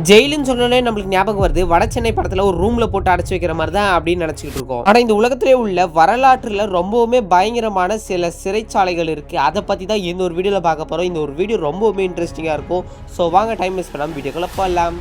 ஜெயிலுன்னு சொன்னாலே நம்மளுக்கு ஞாபகம் வருது வட சென்னை படத்துல ஒரு ரூம்ல போட்டு அடைச்சு வைக்கிற மாதிரி தான் அப்படின்னு நினைச்சிட்டு இருக்கோம். ஆனா இந்த உலகத்திலே உள்ள வரலாற்றுல ரொம்பவுமே பயங்கரமான சில சிறைச்சாலைகள் இருக்கு. அதை பத்தி தான் இந்த ஒரு வீடியோல பார்க்க போறோம். இந்த ஒரு வீடியோ ரொம்பவுமே இன்ட்ரெஸ்டிங்கா இருக்கும். ஸோ வாங்க டைம் வேஸ்ட் பண்ணாம வீடியோக்குள்ள போகலாம்.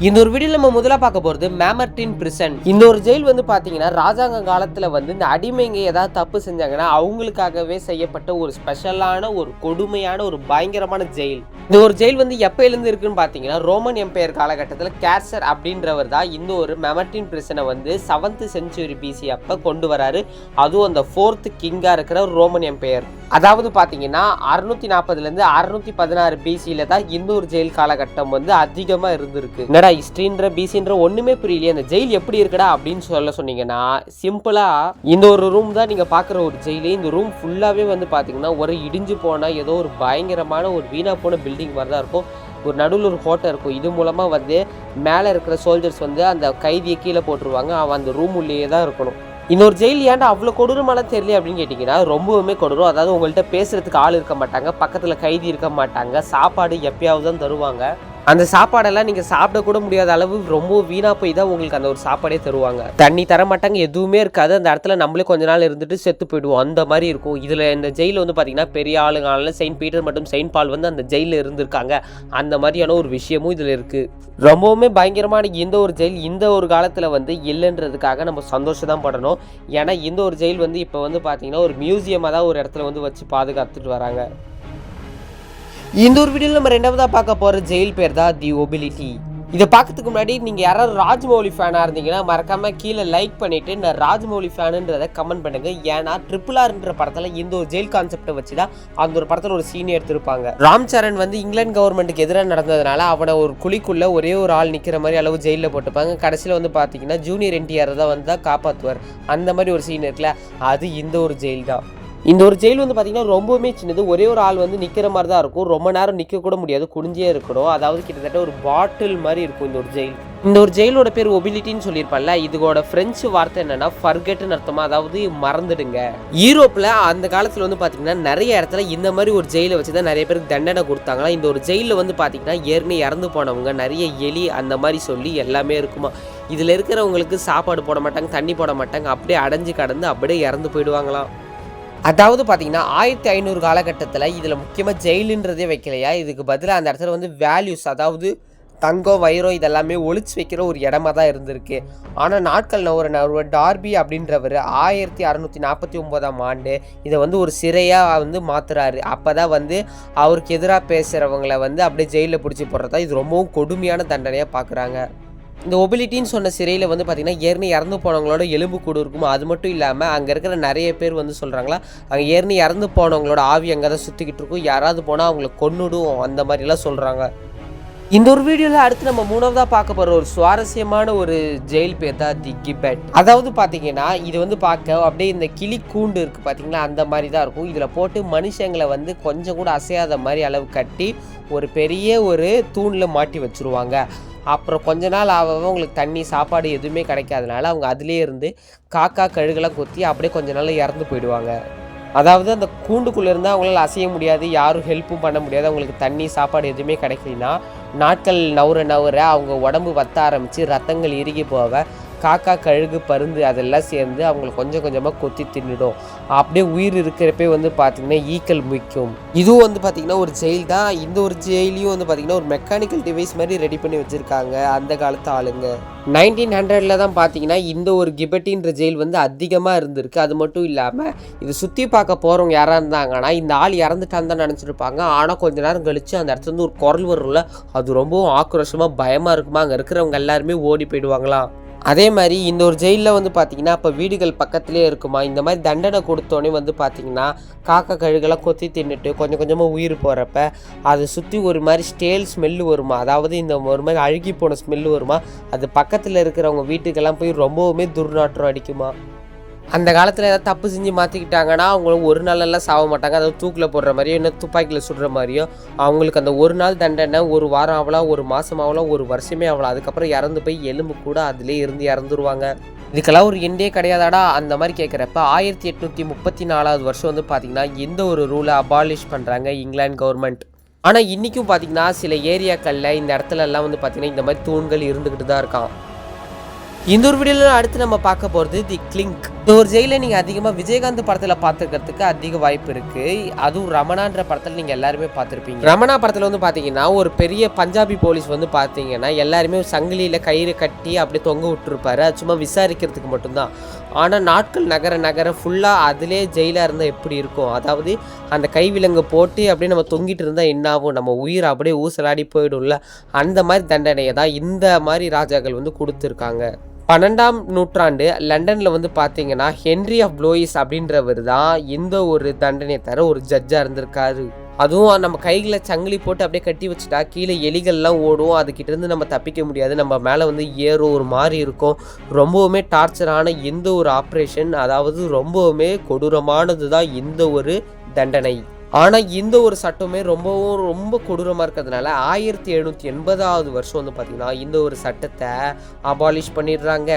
இந்த ஒரு வீடியோவில் நம்ம முதல்ல பார்க்க போகிறது மேமர்டின் பிரிசன். இந்த ஒரு ஜெயில் வந்து பார்த்தீங்கன்னா ராஜாங்க காலத்தில் வந்து இந்த அடிமைங்க ஏதாவது தப்பு செஞ்சாங்கன்னா அவங்களுக்காகவே செய்யப்பட்ட ஒரு ஸ்பெஷலான ஒரு கொடுமையான ஒரு பயங்கரமான ஜெயில். இந்த ஒரு ஜெயில் வந்து எப்பயிலேருந்து இருக்குன்னு பார்த்தீங்கன்னா ரோமன் எம்பையர் காலகட்டத்தில் கேர்சர் அப்படின்றவர் தான் இந்த ஒரு மேமர்டின் பிரிசனை வந்து 7th century BC அப்போ கொண்டு வராரு. அதுவும் அந்த 4th கிங்காக இருக்கிற ஒரு ரோமன் எம்பையர். அதாவது பார்த்தீங்கன்னா 640 616 BCயில் தான் இந்த ஒரு ஜெயில் காலகட்டம் வந்து அதிகமாக இருந்திருக்கு. ஹிஸ்டரின்ற பிசின்ற ஒண்ணுமே புரியலையே, அந்த ஜெயில் எப்படி இருக்குடா அப்படின்னு சொன்னீங்கன்னா சிம்பிளா இந்த ஒரு ரூம் தான் நீங்க பாக்குற ஒரு ஜெயிலே. இந்த ரூம் ஃபுல்லாவே வந்து பாத்தீங்கன்னா ஒரு இடிஞ்சு போனா ஏதோ ஒரு பயங்கரமான ஒரு வீணா போன பில்டிங் மாதிரி தான் இருக்கும். ஒரு நடுவில் ஒரு ஹோட்டல் இருக்கும். இது மூலமா வந்து மேலே இருக்கிற சோல்ஜர்ஸ் வந்து அந்த கைதியை கீழே போட்டுருவாங்க. அவன் அந்த ரூம் உள்ளேயே தான் இருக்கணும். இன்னொரு ஜெயில் ஏன்டா அவ்வளோ கொடூரமான தெரியல அப்படின்னு கேட்டிங்கன்னா ரொம்பவுமே கொடூரம். அதாவது உங்கள்கிட்ட பேசுறதுக்கு ஆள் இருக்க மாட்டாங்க, பக்கத்தில் கைதி இருக்க மாட்டாங்க, சாப்பாடு எப்பயாவது தான் தருவாங்க. அந்த சாப்பாடெல்லாம் நீங்கள் சாப்பிட கூட முடியாத அளவு ரொம்ப வீணாக போய் தான் உங்களுக்கு அந்த ஒரு சாப்பாடே தருவாங்க. தண்ணி தர மாட்டாங்க, எதுவுமே இருக்காது. அந்த இடத்துல நம்மளே கொஞ்ச நாள் இருந்துட்டு செத்து போயிடுவோம், அந்த மாதிரி இருக்கும். இதில் இந்த ஜெயிலில் வந்து பார்த்தீங்கன்னா பெரிய ஆளுங்களால செயின்ட் பீட்டர் மற்றும் செயின்ட் பால் வந்து அந்த ஜெயிலில் இருந்திருக்காங்க. அந்த மாதிரியான ஒரு விஷயமும் இதில் இருக்குது. ரொம்பவுமே பயங்கரமான இந்த ஒரு ஜெயில் இந்த ஒரு காலத்தில் வந்து இல்லைன்றதுக்காக நம்ம சந்தோஷம் தான் படணும். ஏன்னா இந்த ஒரு ஜெயில் வந்து இப்போ வந்து பார்த்தீங்கன்னா ஒரு மியூசியமாக தான் ஒரு இடத்துல வந்து வச்சு பாதுகாத்துட்டு வராங்க. இந்த ஒரு வீடியோவில் நம்ம ரெண்டாவதாக பார்க்க போகிற ஜெயில் பேர் தான் தி ஒபிலிட்டி. இதை பார்க்கறதுக்கு முன்னாடி நீங்கள் யாராவது ராஜ்மௌலி ஃபேனாக இருந்தீங்கன்னா மறக்காமல் கீழே லைக் பண்ணிவிட்டு நான் ராஜ்மௌலி ஃபேனுன்றதை கமெண்ட் பண்ணுங்கள். ஏன்னா RRRன்ற படத்தில் இந்த ஒரு ஜெயில் கான்செப்டை வச்சு தான் அந்த ஒரு படத்தில் ஒரு சீன் எடுத்திருப்பாங்க. ராம் சரண் வந்து இங்கிலாந்து கவர்மெண்ட்டுக்கு எதிராக நடந்ததுனால அவனை ஒரு குழிக்குள்ளே ஒரே ஒரு ஆள் நிற்கிற மாதிரி அளவு ஜெயிலில் போட்டுப்பாங்க. கடைசியில் வந்து பார்த்தீங்கன்னா ஜூனியர் NTR தான் வந்து தான் காப்பாற்றுவார். அந்த மாதிரி ஒரு சீன் இருக்குல்ல, அது இந்த ஒரு ஜெயில் தான். இந்த ஒரு ஜெயில் வந்து பார்த்தீங்கன்னா ரொம்பவுமே சின்னது. ஒரே ஒரு ஆள் வந்து நிற்கிற மாதிரி தான் இருக்கும். ரொம்ப நேரம் நிற்க கூட முடியாது, குடிஞ்சே இருக்கணும். அதாவது கிட்டத்தட்ட ஒரு பாட்டில் மாதிரி இருக்கும் இந்த ஒரு ஜெயில். இந்த ஒரு ஜெயிலோட பேர் ஒபிலிட்டின்னு சொல்லியிருப்பாங்கல்ல, இதோட ஃப்ரெஞ்சு வார்த்தை என்னன்னா ஃபர்கெட்னு அர்த்தமா, அதாவது மறந்துடுங்க. யூரோப்பில் அந்த காலத்தில் வந்து பார்த்தீங்கன்னா நிறைய இடத்துல இந்த மாதிரி ஒரு ஜெயிலை வச்சு தான் நிறைய பேருக்கு தண்டனை கொடுத்தாங்களா. இந்த ஒரு ஜெயிலில் வந்து பார்த்தீங்கன்னா ஏற்கனவே இறந்து போனவங்க, நிறைய எலி அந்த மாதிரி சொல்லி எல்லாமே இருக்குமா. இதில் இருக்கிறவங்களுக்கு சாப்பாடு போட மாட்டாங்க, தண்ணி போட மாட்டாங்க, அப்படியே அடைஞ்சு கடந்து அப்படியே இறந்து போயிடுவாங்களாம். அதாவது பார்த்தீங்கன்னா 1500 காலகட்டத்தில் இதில் முக்கியமாக ஜெயிலுன்றதே வைக்கலையா, இதுக்கு பதிலாக அந்த இடத்துல வந்து வேல்யூஸ், அதாவது தங்கம் வைரம் இதெல்லாமே ஒழிச்சு வைக்கிற ஒரு இடமா தான் இருந்திருக்கு. ஆனால் நாட்கள் நவர டார்பி அப்படின்றவர் 1649ஆம் ஆண்டு இதை வந்து ஒரு சிறையாக வந்து மாற்றுறாரு. அப்போ தான் வந்து அவருக்கு எதிராக பேசுகிறவங்களை வந்து அப்படியே ஜெயிலில் பிடிச்சி போடுறதா இது ரொம்பவும் கொடுமையான தண்டனையாக பார்க்குறாங்க. இந்த ஒபிலிட்டின்னு சொன்ன சிறையில் வந்து பார்த்திங்கன்னா ஏற்கனவே இறந்து போனவங்களோட எலும்பு கூடு இருக்குமோ. அது மட்டும் இல்லாமல் அங்கே இருக்கிற நிறைய பேர் வந்து சொல்கிறாங்களா, அங்கே ஏற்கனவே இறந்து போனவங்களோட ஆவி அங்கே தான் சுற்றிக்கிட்டு இருக்கும், யாராவது போனால் அவங்கள கொன்னுடும் அந்த மாதிரிலாம் சொல்கிறாங்க. இந்த ஒரு வீடியோவில் அடுத்து நம்ம மூணாவதாக பார்க்க போகிற ஒரு சுவாரஸ்யமான ஒரு ஜெயில் பேர் தான் தி கிபெட். அதாவது பார்த்தீங்கன்னா இது வந்து பார்க்க அப்படியே இந்த கிளி கூண்டு இருக்குது பார்த்தீங்களா, அந்த மாதிரி தான் இருக்கும். இதில் போட்டு மனுஷங்களை வந்து கொஞ்சம் கூட அசையாத மாதிரி அளவு கட்டி ஒரு பெரிய ஒரு தூணில் மாட்டி வச்சுருவாங்க. அப்புறம் கொஞ்ச நாள் ஆகவே உங்களுக்கு தண்ணி சாப்பாடு எதுவுமே கிடைக்காதனால அவங்க அதிலே இருந்து காக்கா கழுகெல்லாம் கொத்தி அப்படியே கொஞ்ச நாள் இறந்து போயிடுவாங்க. அதாவது அந்த கூண்டுக்குள்ளே இருந்தால் அவங்களால அசைய முடியாது, யாரும் ஹெல்ப்பும் பண்ண முடியாது. அவங்களுக்கு தண்ணி சாப்பாடு எதுவுமே கிடைக்கலனா நாட்கள் நவுற அவங்க உடம்பு வத்த ஆரம்பித்து ரத்தங்கள் இறுகி போக காக்கா கழுகு பருந்து அதெல்லாம் சேர்ந்து அவங்களை கொஞ்சம் கொஞ்சமாக கொத்தி தின்னுடும். அப்படியே உயிர் இருக்கிறப்பே வந்து பார்த்திங்கன்னா ஈக்கள் முய்க்கும். இதுவும் வந்து பார்த்திங்கன்னா ஒரு ஜெயில் தான். இந்த ஒரு ஜெயிலையும் வந்து பார்த்திங்கன்னா ஒரு மெக்கானிக்கல் டிவைஸ் மாதிரி ரெடி பண்ணி வச்சுருக்காங்க அந்த காலத்து ஆளுங்க. 1900 தான் பார்த்தீங்கன்னா இந்த ஒரு கிபெட்டின்ற ஜெயில் வந்து அதிகமாக இருந்திருக்கு. அது மட்டும் இல்லாமல் இது சுற்றி பார்க்க போகிறவங்க யாராக இருந்தாங்கன்னா இந்த ஆள் இறந்துட்டான்னு தான் நினச்சிருப்பாங்க. ஆனால் கொஞ்ச நேரம் கழித்து அந்த இடத்துல இருந்து ஒரு குரல் வரும்ல, அது ரொம்பவும் ஆக்ரோஷமாக பயமாக இருக்குமா. அங்கே இருக்கிறவங்க எல்லாருமே ஓடி போயிடுவாங்களாம். அதே மாதிரி இந்த ஒரு ஜெயிலில் வந்து பார்த்திங்கன்னா இப்போ வீடுகள் பக்கத்துலேயே இருக்குமா. இந்த மாதிரி தண்டனை கொடுத்தோன்னே வந்து பார்த்திங்கன்னா காக்கா கழுகெல்லாம் கொத்தி தின்னுட்டு கொஞ்சம் கொஞ்சமாக உயிர் போகிறப்ப அதை சுற்றி ஒரு மாதிரி ஸ்டேல் ஸ்மெல்லு வருமா. அதாவது இந்த ஒரு மாதிரி அழுகி போன ஸ்மெல்லு வருமா. அது பக்கத்தில் இருக்கிறவங்க வீட்டுக்கெல்லாம் போய் ரொம்பவுமே துர்நாற்றம் அடிக்குமா. அந்த காலத்தில் ஏதாவது தப்பு செஞ்சு மாற்றிக்கிட்டாங்கன்னா அவங்களும் ஒரு நாளெல்லாம் சாக மாட்டாங்க. அதாவது தூக்கில் போடுற மாதிரியோ இல்லை துப்பாக்கியில் சுடுற மாதிரியோ அவங்களுக்கு அந்த ஒரு நாள் தண்டனை ஒரு வாரம் ஆகலாம், ஒரு மாதம் ஆகலாம், ஒரு வருஷமே ஆகலாம். அதுக்கப்புறம் இறந்து போய் எலும்பு கூட அதிலே இருந்து இறந்துருவாங்க. இதுக்கெல்லாம் ஒரு எண்டே கிடையாதாடா அந்த மாதிரி கேட்குறப்ப 1834 வந்து பார்த்திங்கன்னா இந்த ஒரு ரூலை அபாலிஷ் பண்ணுறாங்க இங்கிலாந்து கவர்மெண்ட். ஆனால் இன்றைக்கும் பார்த்தீங்கன்னா சில ஏரியாக்களில் இந்த இடத்துலலாம் வந்து பார்த்திங்கன்னா இந்த மாதிரி தூண்கள் இருந்துக்கிட்டு தான் இருக்கான். இந்த ஒரு வீடியோவில் அடுத்து நம்ம பார்க்க போகிறது தி கிளிங்க். இந்த ஒரு ஜெயிலை நீங்கள் அதிகமாக விஜயகாந்த் படத்தில் பார்த்துக்கிறதுக்கு அதிக வாய்ப்பு இருக்குது. அதுவும் ரமணான்ற படத்தில் நீங்கள் எல்லாருமே பார்த்துருப்பீங்க. ரமணா படத்தில் வந்து பார்த்தீங்கன்னா ஒரு பெரிய பஞ்சாபி போலீஸ் வந்து பார்த்தீங்கன்னா எல்லாருமே சங்கிலியில் கயிறு கட்டி அப்படியே தொங்க விட்டுருப்பாரு. அது சும்மா விசாரிக்கிறதுக்கு மட்டும்தான். ஆனால் நாட்கள் நகர நகர ஃபுல்லாக அதிலே ஜெயிலாக இருந்தால் எப்படி இருக்கும்? அதாவது அந்த கைவிலங்கு போட்டு அப்படியே நம்ம தொங்கிட்டு இருந்தால் என்ன ஆகும்? நம்ம உயிர் அப்படியே ஊசலாடி போயிடும்ல. அந்த மாதிரி தண்டனையை தான் இந்த மாதிரி ராஜாக்கள் வந்து கொடுத்துருக்காங்க. 12ஆம் நூற்றாண்டு லண்டனில் வந்து பார்த்தீங்கன்னா ஹென்ரி ஆஃப் ப்ளோயிஸ் அப்படின்றவர் தான் இந்த ஒரு தண்டனையை தர ஒரு ஜட்ஜாக இருந்திருக்காரு. அதுவும் நம்ம கைகளை சங்கிலி போட்டு அப்படியே கட்டி வச்சுட்டா கீழே எலிகள்லாம் ஓடும். அதுக்கிட்டேருந்து நம்ம தப்பிக்க முடியாது. நம்ம மேலே வந்து ஏறும் ஒரு மாதிரி இருக்கும். ரொம்பவுமே டார்ச்சரான இந்த ஒரு ஆப்ரேஷன், அதாவது ரொம்பவுமே கொடூரமானது தான் இந்த ஒரு தண்டனை. ஆனால் இந்த ஒரு சட்டமே ரொம்ப கொடூரமாக இருக்கிறதுனால 1780ஆவது வருஷம் வந்து பார்த்திங்கன்னா இந்த ஒரு சட்டத்தை அபாலிஷ் பண்ணிடுறாங்க.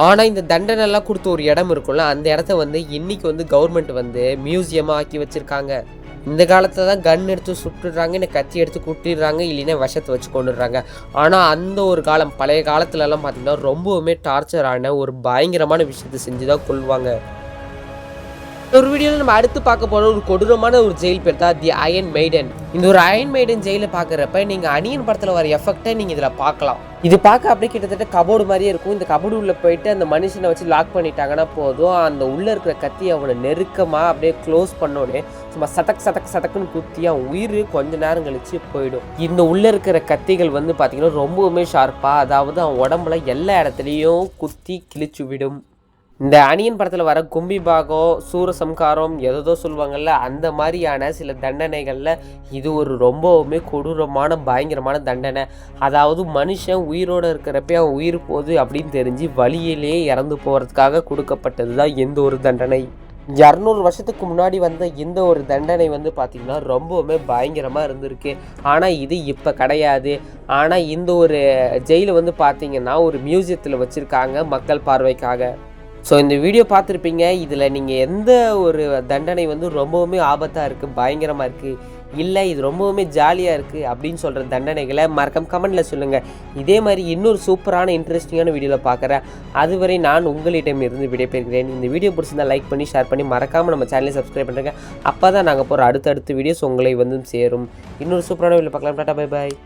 ஆனால் இந்த தண்டனைலாம் கொடுத்த ஒரு இடம் இருக்கும்ல, அந்த இடத்த வந்து இன்றைக்கி வந்து கவர்மெண்ட் வந்து மியூசியமாக ஆக்கி வச்சுருக்காங்க. இந்த காலத்தில் தான் கன் எடுத்து சுட்டுடுறாங்க, இல்லை கத்தி எடுத்து குட்டிடுறாங்க, இல்லைன்னா விஷத்தை வச்சு கொண்டுடுறாங்க. ஆனால் அந்த ஒரு காலம் பழைய காலத்துலலாம் பார்த்திங்கன்னா ரொம்பவுமே டார்ச்சரான ஒரு பயங்கரமான விஷயத்தை செஞ்சு தான் கொள்வாங்க. ஒரு வீடியோவில் நம்ம அடுத்து பார்க்க போகிற ஒரு கொடூரமான ஒரு ஜெயில் பேர் தான் தி அயன் மெய்டன். இந்த ஒரு அயன் மெய்டன் ஜெயிலை பார்க்குறப்ப நீங்கள் அனியன் படத்தில் வர எஃபெக்டை நீங்கள் இதில் பார்க்கலாம். இது பார்க்க அப்படியே கிட்டத்தட்ட கபோர்டு மாதிரியே இருக்கும். இந்த கபோர்டு உள்ளே போயிட்டு அந்த மனுஷனை வச்சு லாக் பண்ணிட்டாங்கன்னா போதும், அந்த உள்ளே இருக்கிற கத்தி அவனை நெருக்கமாக அப்படியே க்ளோஸ் பண்ணோடனே சும்மா சதக்குன்னு குத்தி அவன் உயிர் கொஞ்ச நேரம் கழிச்சு போயிடும். இந்த உள்ளே இருக்கிற கத்திகள் வந்து பார்த்திங்கன்னா ரொம்பவுமே ஷார்ப்பாக, அதாவது அவன் உடம்புல எல்லா இடத்துலையும் குத்தி கிழிச்சு விடும். இந்த அனியன் படத்தில் வர கும்பி பாகம், சூரசம்காரம் எதோ சொல்லுவாங்கள்ல, அந்த மாதிரியான சில தண்டனைகளில் இது ஒரு ரொம்பவுமே கொடூரமான பயங்கரமான தண்டனை. அதாவது மனுஷன் உயிரோடு இருக்கிறப்ப அவன் உயிர் போகுது அப்படின்னு தெரிஞ்சு வழியிலேயே இறந்து போகிறதுக்காக கொடுக்கப்பட்டது தான் எந்த ஒரு தண்டனை. 200 வருஷத்துக்கு முன்னாடி வந்த இந்த ஒரு தண்டனை வந்து பார்த்திங்கன்னா ரொம்பவுமே பயங்கரமாக இருந்திருக்கு. ஆனால் இது இப்போ கிடையாது. ஆனால் இந்த ஒரு ஜெயிலை வந்து பார்த்திங்கன்னா ஒரு மியூசியத்தில் வச்சுருக்காங்க மக்கள் பார்வைக்காக. ஸோ இந்த வீடியோ பார்த்துருப்பீங்க. இதில் நீங்கள் எந்த ஒரு தண்டனை வந்து ரொம்பவுமே ஆபத்தாக இருக்குது, பயங்கரமாக இருக்குது, இல்லை இது ரொம்பவுமே ஜாலியாக இருக்குது அப்படின்னு சொல்கிற தண்டனைகளை மறக்காம கமெண்ட்டில் சொல்லுங்கள். இதே மாதிரி இன்னொரு சூப்பரான இன்ட்ரெஸ்டிங்கான வீடியோவில் பார்க்குறேன். அதுவரை நான் உங்களிடம் இருந்து விடைபெறுகிறேன். இந்த வீடியோ பிடிச்சிருந்தால் லைக் பண்ணி ஷேர் பண்ணி மறக்காமல் நம்ம சேனலை சப்ஸ்கிரைப் பண்ணுறேங்க. அப்போ தான் நாங்கள் போகிற அடுத்தடுத்த வீடியோஸ் உங்களை வந்து சேரும். இன்னொரு சூப்பரான வீடியோவில் பார்க்கலாம். Tata, bye bye.